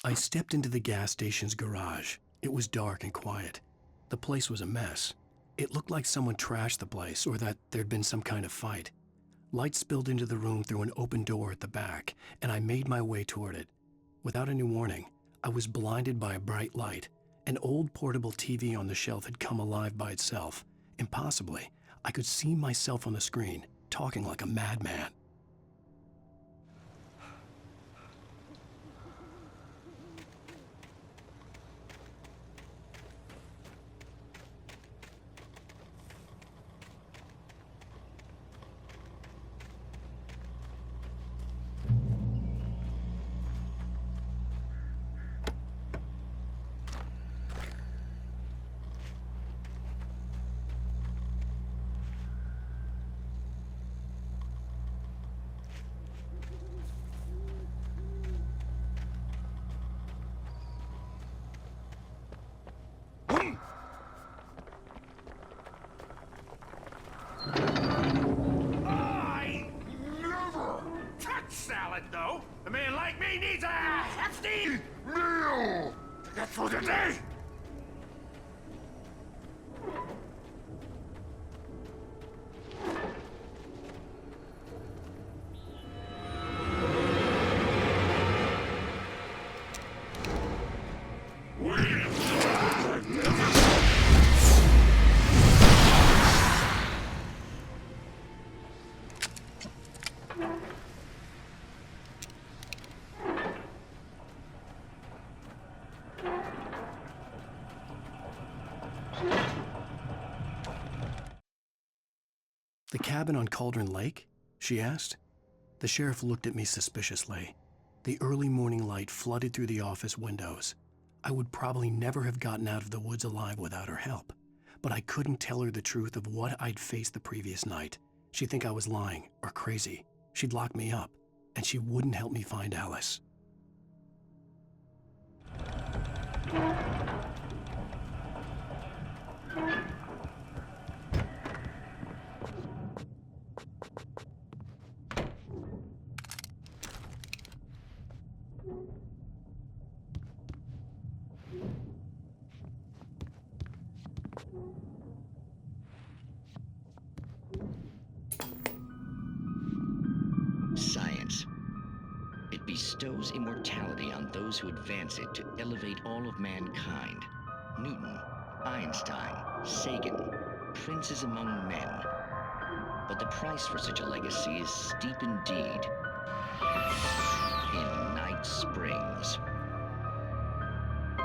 I stepped into the gas station's garage. It was dark and quiet. The place was a mess. It looked like someone trashed the place or that there'd been some kind of fight. Light spilled into the room through an open door at the back, and I made my way toward it. Without any warning, I was blinded by a bright light. An old portable TV on the shelf had come alive by itself. Impossibly, I could see myself on the screen, talking like a madman. Salad, though. A man like me needs a hefty meal to get through the day. The cabin on Cauldron Lake? She asked. The sheriff looked at me suspiciously. The early morning light flooded through the office windows. I would probably never have gotten out of the woods alive without her help, but I couldn't tell her the truth of what I'd faced the previous night. She'd think I was lying or crazy. She'd lock me up, and she wouldn't help me find Alice. Science. It bestows immortality on those who advance it to elevate all of mankind. Newton, Einstein, Sagan, princes among men. But the price for such a legacy is steep indeed. In Night Springs.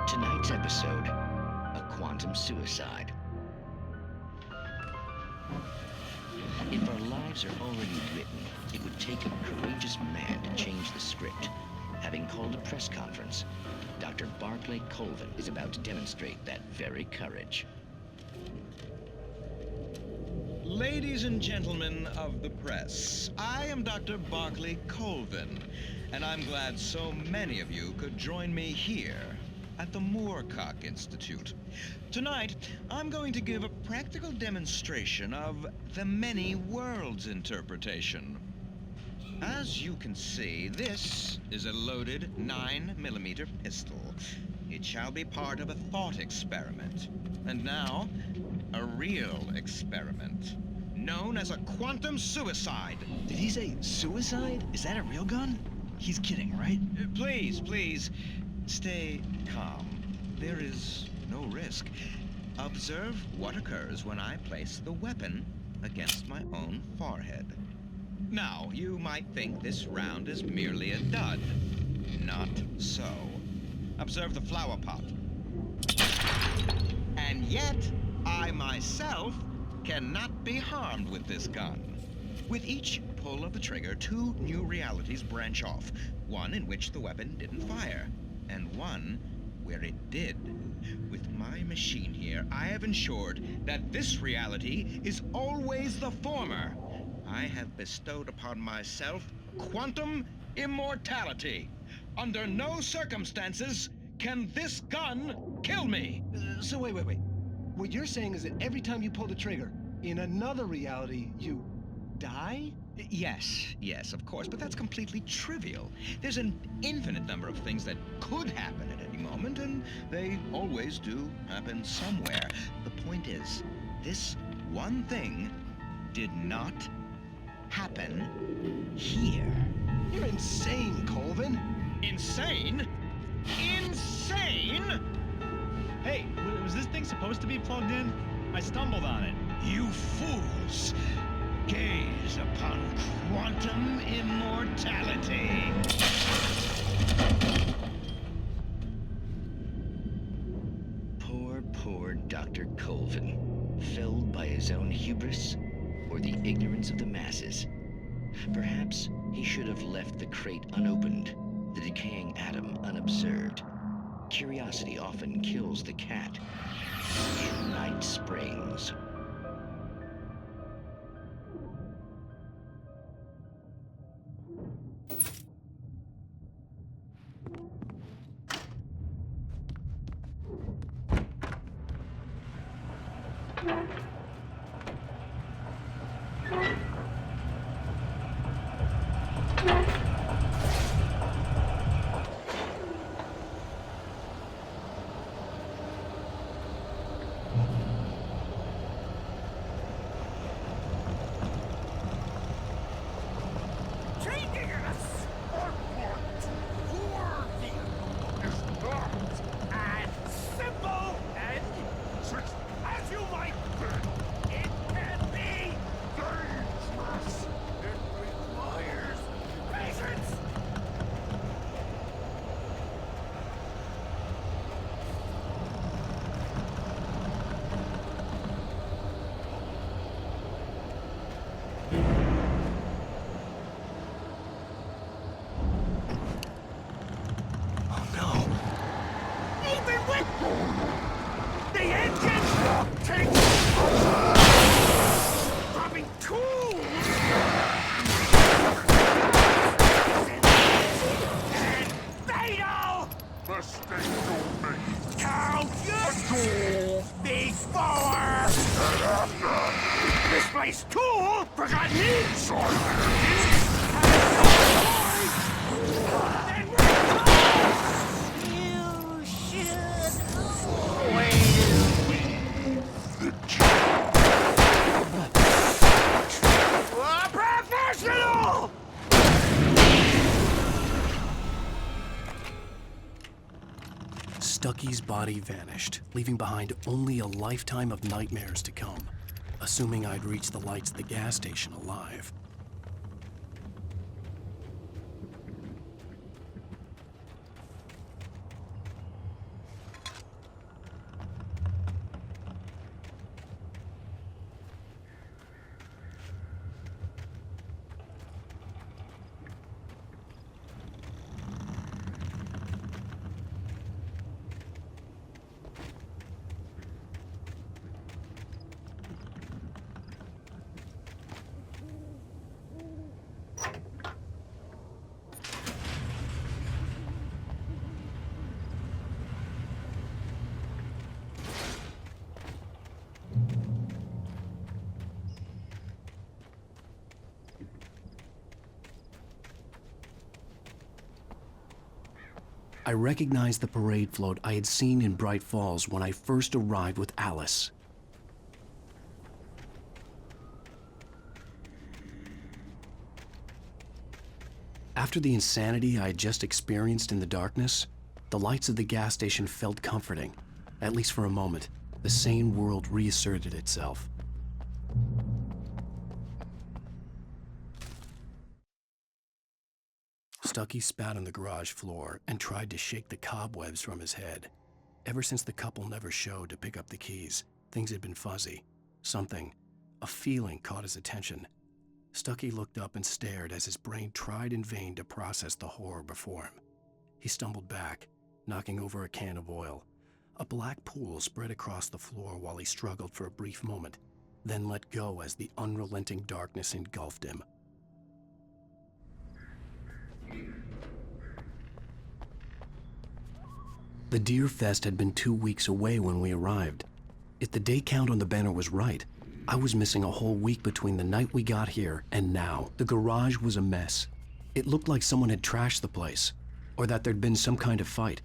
Tonight's episode, a quantum suicide. If our lives are already written, it would take a courageous man to change the script. Having called a press conference, Dr. Barclay Colvin is about to demonstrate that very courage. Ladies and gentlemen of the press, I am Dr. Barclay Colvin, and I'm glad so many of you could join me here at the Moorcock Institute. Tonight, I'm going to give a practical demonstration of the many worlds interpretation. As you can see, this is a loaded 9mm pistol. It shall be part of a thought experiment. And now, a real experiment, known as a quantum suicide. Did he say suicide? Is that a real gun? He's kidding, right? Please, stay calm. There is no risk. Observe what occurs when I place the weapon against my own forehead. Now, you might think this round is merely a dud. Not so. Observe the flower pot. And yet, I myself cannot be harmed with this gun. With each pull of the trigger, two new realities branch off. One in which the weapon didn't fire, and one where it did. With my machine here, I have ensured that this reality is always the former. I have bestowed upon myself quantum immortality. Under no circumstances can this gun kill me. So wait. What you're saying is that every time you pull the trigger, in another reality, you die? Yes, of course, but that's completely trivial. There's an infinite number of things that could happen at any moment, and they always do happen somewhere. The point is, this one thing did not happen here. You're insane, Colvin. Insane? Insane? Hey, was this thing supposed to be plugged in? I stumbled on it. You fools! Gaze upon quantum immortality. Poor Dr. Colvin, felled by his own hubris or the ignorance of the masses. Perhaps he should have left the crate unopened, the decaying atom unobserved. Curiosity often kills the cat. Night Springs. Changing us or what? Worthy is not as simple and such as you might think. It can be dangerous. It requires patience. Even with the engine takes dropping tools and fatal. Mistake don't make. Count your before misplaced tool forgotten inside. You should a professional! Stucky's body vanished, leaving behind only a lifetime of nightmares to come, assuming I'd reached the lights of the gas station alive. I recognized the parade float I had seen in Bright Falls when I first arrived with Alice. After the insanity I had just experienced in the darkness, the lights of the gas station felt comforting. At least for a moment, the sane world reasserted itself. Stucky spat on the garage floor and tried to shake the cobwebs from his head. Ever since the couple never showed to pick up the keys, things had been fuzzy. Something, a feeling, caught his attention. Stucky looked up and stared as his brain tried in vain to process the horror before him. He stumbled back, knocking over a can of oil. A black pool spread across the floor while he struggled for a brief moment, then let go as the unrelenting darkness engulfed him. The Deer Fest had been 2 weeks away when we arrived. If the day count on the banner was right, I was missing a whole week between the night we got here and now. The garage was a mess. It looked like someone had trashed the place, or that there'd been some kind of fight.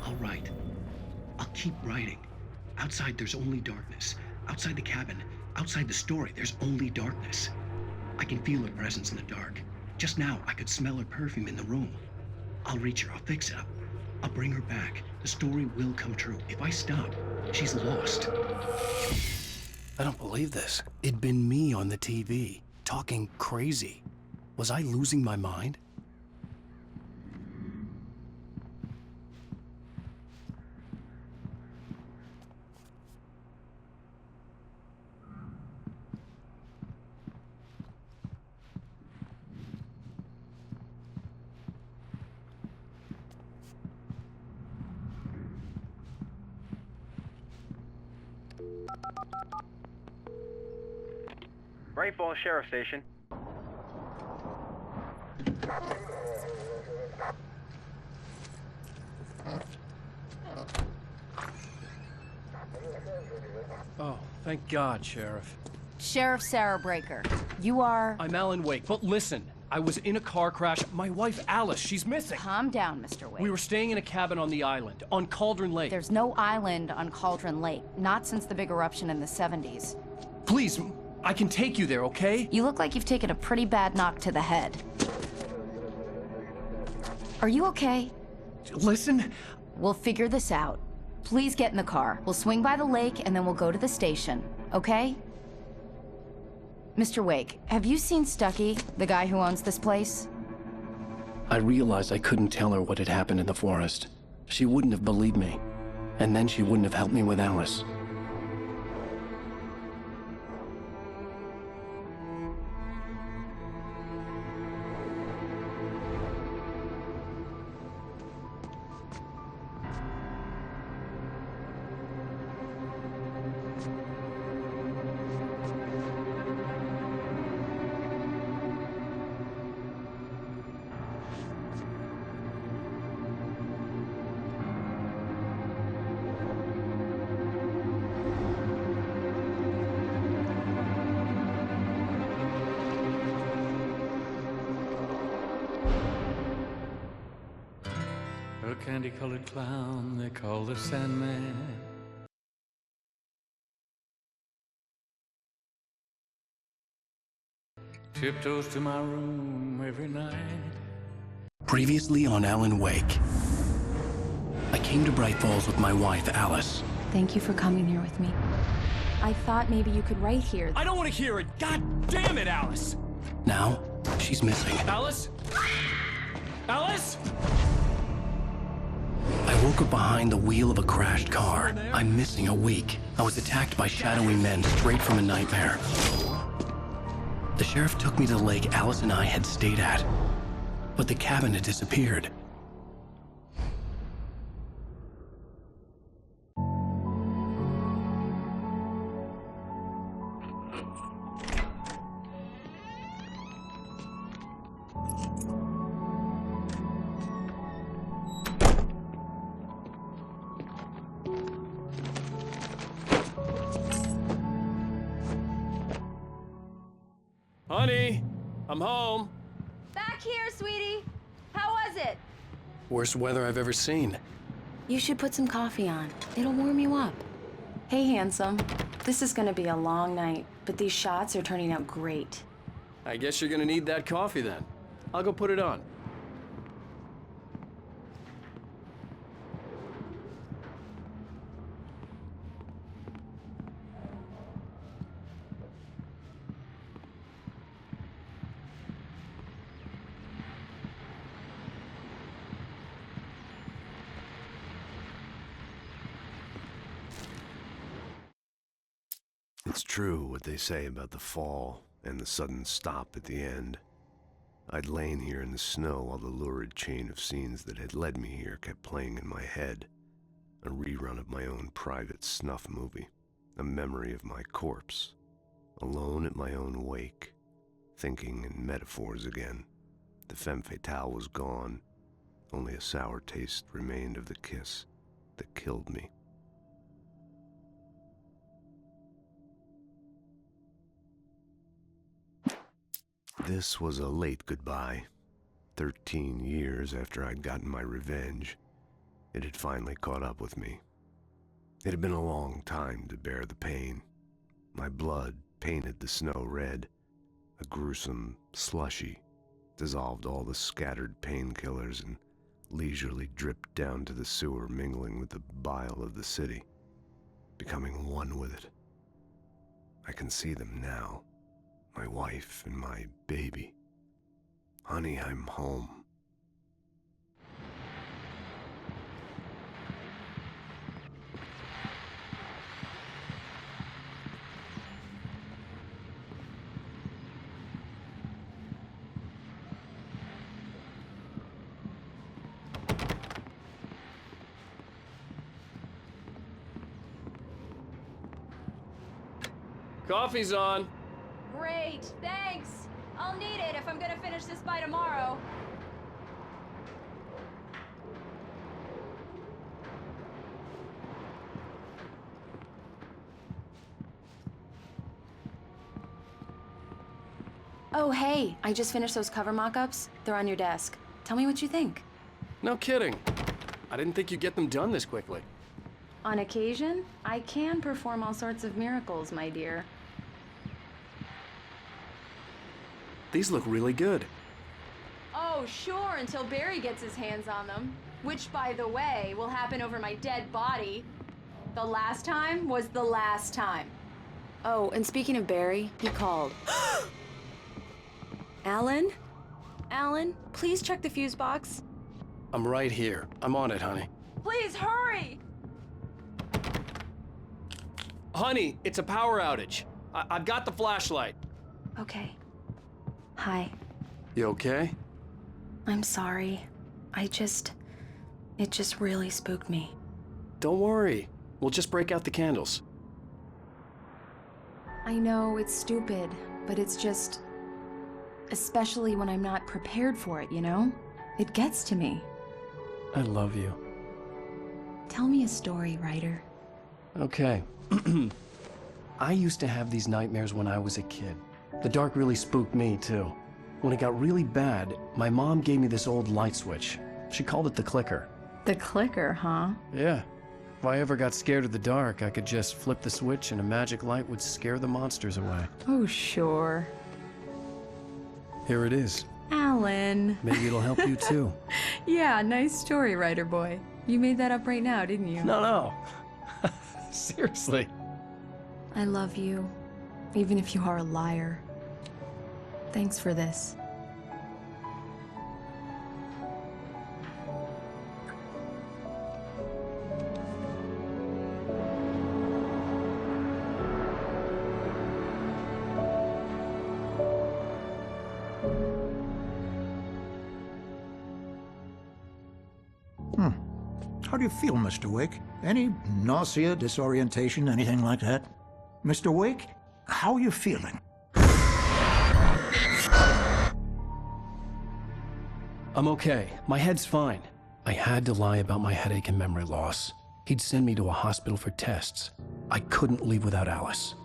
I'll write. I'll keep writing. Outside, there's only darkness. Outside the cabin, outside the story, there's only darkness. I can feel her presence in the dark. Just now, I could smell her perfume in the room. I'll reach her. I'll fix it up. I'll bring her back. The story will come true. If I stop, she's lost. I don't believe this. It'd been me on the TV, talking crazy. Was I losing my mind? Bright Falls Sheriff Station. Oh, thank God, Sheriff. Sheriff Sarah Breaker. You are... I'm Alan Wake, but listen, I was in a car crash. My wife, Alice, she's missing. Calm down, Mr. Wake. We were staying in a cabin on the island, on Cauldron Lake. There's no island on Cauldron Lake, not since the big eruption in the 70s. Please, I can take you there, okay? You look like you've taken a pretty bad knock to the head. Are you okay? Listen. We'll figure this out. Please get in the car. We'll swing by the lake and then we'll go to the station, okay? Mr. Wake, have you seen Stucky, the guy who owns this place? I realized I couldn't tell her what had happened in the forest. She wouldn't have believed me. And then she wouldn't have helped me with Alice. A candy-colored clown they call the Sandman. Tiptoes to my room every night. Previously on Alan Wake. I came to Bright Falls with my wife, Alice. Thank you for coming here with me. I thought maybe you could write here. I don't want to hear it. God damn it, Alice. Now, she's missing. Alice? Alice? I woke up behind the wheel of a crashed car. I'm missing a week. I was attacked by shadowy men straight from a nightmare. The sheriff took me to the lake Alice and I had stayed at. But the cabin had disappeared. Honey, I'm home. Back here, sweetie. How was it? Worst weather I've ever seen. You should put some coffee on. It'll warm you up. Hey, handsome. This is gonna be a long night, but these shots are turning out great. I guess you're gonna need that coffee then. I'll go put it on. It's true what they say about the fall and the sudden stop at the end. I'd lain here in the snow while the lurid chain of scenes that had led me here kept playing in my head. A rerun of my own private snuff movie. A memory of my corpse. Alone at my own wake. Thinking in metaphors again. The femme fatale was gone. Only a sour taste remained of the kiss that killed me. This was a late goodbye. 13 years after I'd gotten my revenge, it had finally caught up with me. It had been a long time to bear the pain. My blood painted the snow red. A gruesome slushy dissolved all the scattered painkillers and leisurely dripped down to the sewer, mingling with the bile of the city, becoming one with it. I can see them now. My wife and my baby. Honey, I'm home. Coffee's on. Great, thanks. I'll need it if I'm gonna finish this by tomorrow. Oh, hey, I just finished those cover mock-ups. They're on your desk. Tell me what you think. No kidding. I didn't think you'd get them done this quickly. On occasion, I can perform all sorts of miracles, my dear. These look really good. Oh, sure, until Barry gets his hands on them. Which, by the way, will happen over my dead body. The last time was the last time. Oh, and speaking of Barry, he called. Alan? Alan, please check the fuse box. I'm right here. I'm on it, honey. Please hurry! Honey, it's a power outage. I've got the flashlight. Okay. Hi. You okay? I'm sorry. It just really spooked me. Don't worry. We'll just break out the candles. I know it's stupid, but it's just... Especially when I'm not prepared for it, you know? It gets to me. I love you. Tell me a story, writer. Okay. I used to have these nightmares when I was a kid. The dark really spooked me, too. When it got really bad, my mom gave me this old light switch. She called it the clicker. The clicker, huh? Yeah. If I ever got scared of the dark, I could just flip the switch and a magic light would scare the monsters away. Oh, sure. Here it is. Alan. Maybe it'll help you, too. Yeah, nice story, writer boy. You made that up right now, didn't you? No. Seriously. I love you, even if you are a liar. Thanks for this. How do you feel, Mr. Wake? Any nausea, disorientation, anything like that? Mr. Wake, how are you feeling? I'm okay. My head's fine. I had to lie about my headache and memory loss. He'd send me to a hospital for tests. I couldn't leave without Alice.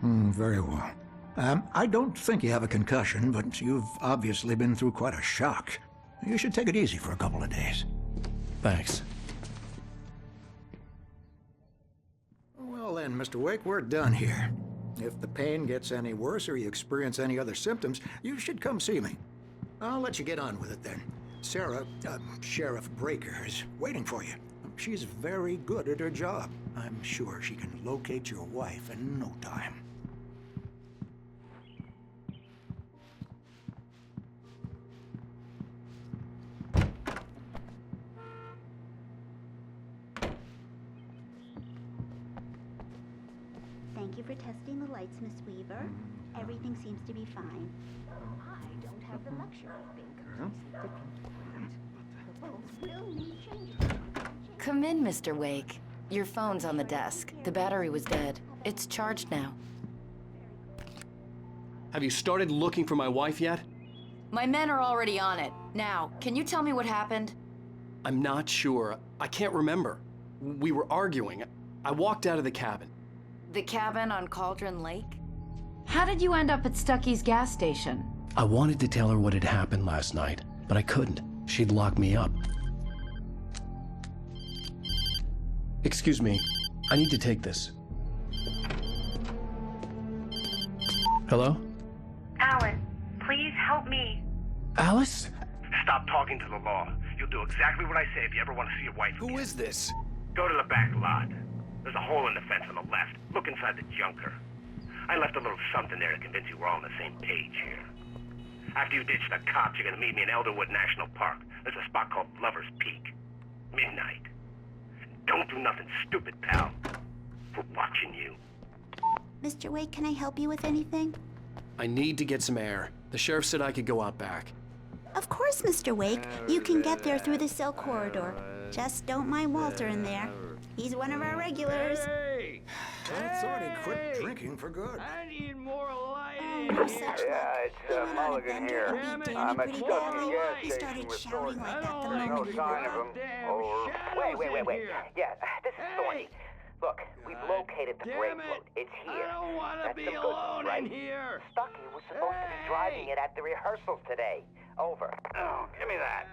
Very well. I don't think you have a concussion, but you've obviously been through quite a shock. You should take it easy for a couple of days. Thanks. Well then, Mr. Wake, we're done here. If the pain gets any worse or you experience any other symptoms, you should come see me. I'll let you get on with it then. Sarah, Sheriff Breaker, is waiting for you. She's very good at her job. I'm sure she can locate your wife in no time. Thank you for testing the lights, Miss Weaver. Everything seems to be fine. I don't have the luxury of being The bulbs will need changing. Come in, Mr. Wake. Your phone's on the desk. The battery was dead. It's charged now. Have you started looking for my wife yet? My men are already on it. Now, can you tell me what happened? I'm not sure. I can't remember. We were arguing. I walked out of the cabin. The cabin on Cauldron Lake? How did you end up at Stucky's gas station? I wanted to tell her what had happened last night, but I couldn't. She'd lock me up. Excuse me, I need to take this. Hello? Alan, please help me. Alice? Stop talking to the law. You'll do exactly what I say if you ever want to see your wife again. Who is this? Go to the back lot. There's a hole in the fence on the left. Look inside the junker. I left a little something there to convince you we're all on the same page here. After you ditch the cops, you're gonna meet me in Elderwood National Park. There's a spot called Lover's Peak. Midnight. Don't do nothing stupid, pal. We're watching you. Mr. Wake, can I help you with anything? I need to get some air. The sheriff said I could go out back. Of course, Mr. Wake. You can get there through the cell corridor. Just don't mind Walter in there. He's one of our regulars. I thought he'd quit drinking for good. I need more light Oh, such luck. It's Mulligan here. I'm at Stucky's gas He station started with shouting Thornton. like that the There's no moment he sign of woke him. Over. Wait. Yeah, this is Thorny. Look, we've located the brake float. It's here. I don't want to That's be some good alone news, right? in here. Stucky was supposed to be driving it at the rehearsals today. Over. Oh, give me that.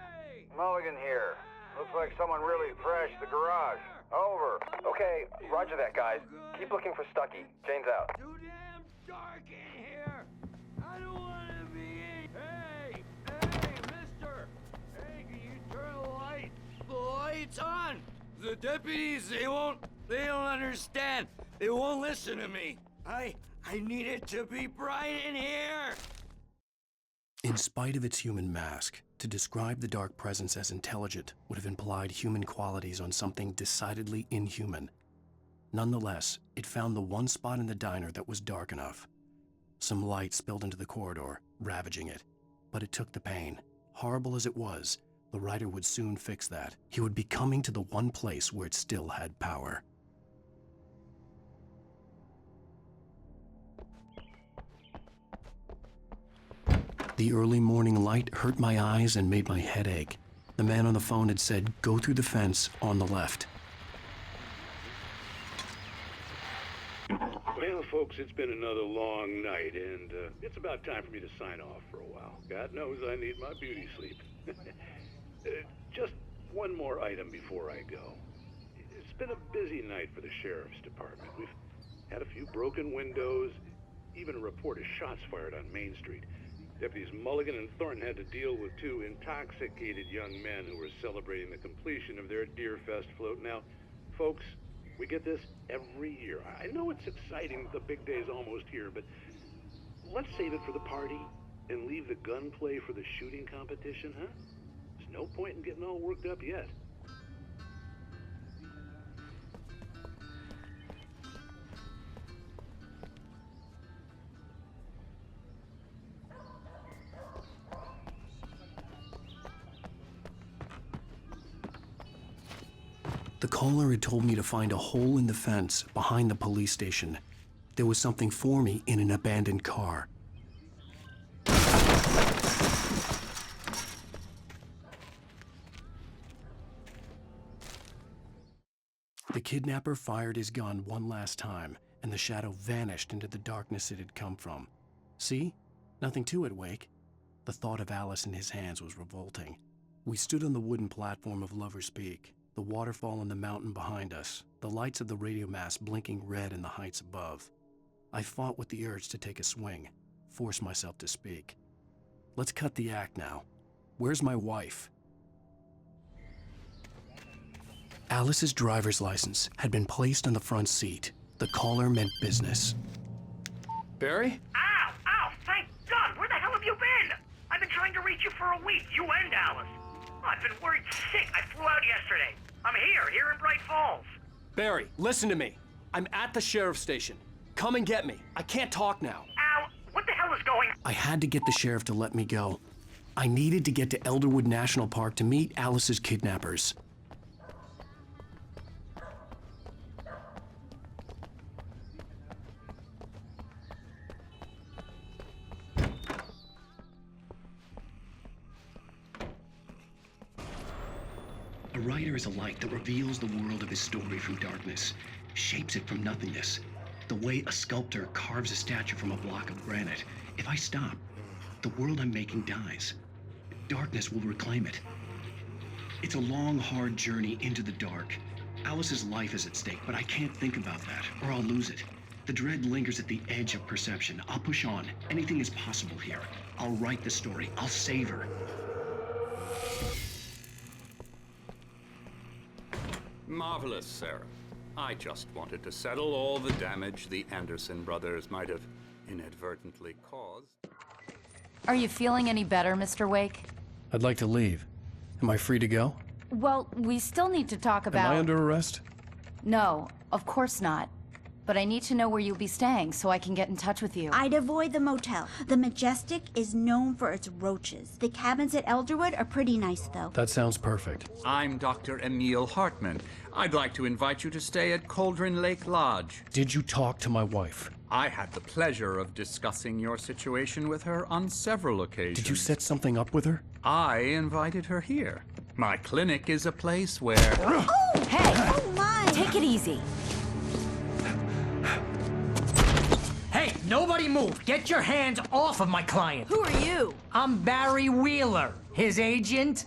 Mulligan here. Looks like someone really thrashed the garage. Over. Okay, roger that, guys. Keep looking for Stucky. Jane's out. Too damn dark in here. I don't want to be in. Hey, mister. Hey, can you turn the light? The light's on. The deputies, they don't understand. They won't listen to me. I need it to be bright in here. In spite of its human mask, to describe the dark presence as intelligent would have implied human qualities on something decidedly inhuman. Nonetheless, it found the one spot in the diner that was dark enough. Some light spilled into the corridor, ravaging it. But it took the pain. Horrible as it was, the writer would soon fix that. He would be coming to the one place where it still had power. The early morning light hurt my eyes and made my head ache. The man on the phone had said, "Go through the fence on the left." Well, folks, it's been another long night, and it's about time for me to sign off for a while. God knows I need my beauty sleep. Just one more item before I go. It's been a busy night for the sheriff's department. We've had a few broken windows, even a report of shots fired on Main Street. Deputies Mulligan and Thornton had to deal with two intoxicated young men who were celebrating the completion of their Deerfest float. Now, folks, we get this every year. I know it's exciting that the big day's almost here, but let's save it for the party and leave the gunplay for the shooting competition, huh? There's no point in getting all worked up yet. The caller had told me to find a hole in the fence behind the police station. There was something for me in an abandoned car. The kidnapper fired his gun one last time, and the shadow vanished into the darkness it had come from. See? Nothing to it, Wake. The thought of Alice in his hands was revolting. We stood on the wooden platform of Lover's Peak, the waterfall on the mountain behind us, the lights of the radio mast blinking red in the heights above. I fought with the urge to take a swing, force myself to speak. Let's cut the act now. Where's my wife? Alice's driver's license had been placed on the front seat. The caller meant business. Barry? Ow! Thank God! Where the hell have you been? I've been trying to reach you for a week, you and Alice. I've been worried sick. I flew out yesterday. I'm here in Bright Falls. Barry, listen to me. I'm at the sheriff's station. come and get me. I can't talk now. Al, what the hell is going on? I had to get the sheriff to let me go. I needed to get to Elderwood National Park to meet Alice's kidnappers. A writer is a light that reveals the world of his story from darkness, shapes it from nothingness. The way a sculptor carves a statue from a block of granite. If I stop, the world I'm making dies. Darkness will reclaim it. It's a long, hard journey into the dark. Alice's life is at stake, but I can't think about that, or I'll lose it. The dread lingers at the edge of perception. I'll push on. Anything is possible here. I'll write the story. I'll save her. Marvelous, Sarah. I just wanted to settle all the damage the Anderson brothers might have inadvertently caused. Are you feeling any better, Mr. Wake? I'd like to leave. Am I free to go? Well, we still need to talk about... Am I under arrest? No, of course not. But I need to know where you'll be staying so I can get in touch with you. I'd avoid the motel. The Majestic is known for its roaches. The cabins at Elderwood are pretty nice, though. That sounds perfect. I'm Dr. Emil Hartman. I'd like to invite you to stay at Cauldron Lake Lodge. Did you talk to my wife? I had the pleasure of discussing your situation with her on several occasions. Did you set something up with her? I invited her here. My clinic is a place where... Oh, hey! Oh, my! Take it easy. Hey, nobody move! Get your hands off of my client! Who are you? I'm Barry Wheeler, his agent.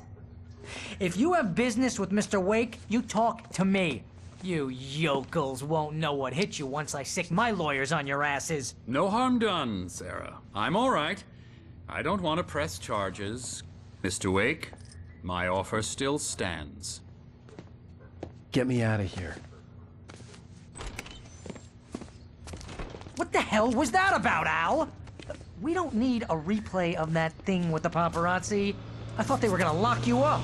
If you have business with Mr. Wake, you talk to me. You yokels won't know what hit you once I sick my lawyers on your asses. No harm done, Sarah. I'm all right. I don't want to press charges. Mr. Wake, my offer still stands. Get me out of here. What the hell was that about, Al? We don't need a replay of that thing with the paparazzi. I thought they were gonna lock you up.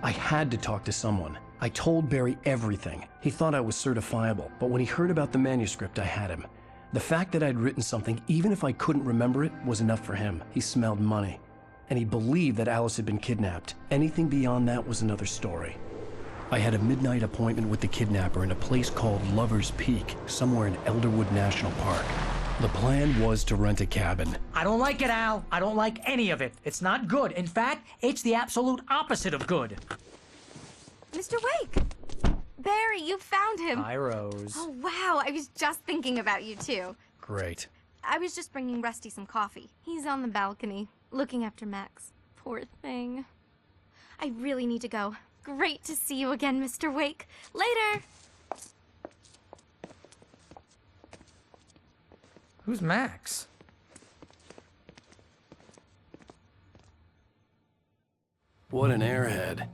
I had to talk to someone. I told Barry everything. He thought I was certifiable, but when he heard about the manuscript, I had him. The fact that I'd written something, even if I couldn't remember it, was enough for him. He smelled money. And he believed that Alice had been kidnapped. Anything beyond that was another story. I had a midnight appointment with the kidnapper in a place called Lover's Peak, somewhere in Elderwood National Park. The plan was to rent a cabin. I don't like it, Al. I don't like any of it. It's not good. In fact, it's the absolute opposite of good. Mr. Wake! Barry, you found him. Hi, Rose. Oh, wow. I was just thinking about you, too. Great. I was just bringing Rusty some coffee. He's on the balcony, looking after Max. Poor thing. I really need to go. Great to see you again, Mr. Wake. Later! Who's Max? What an airhead.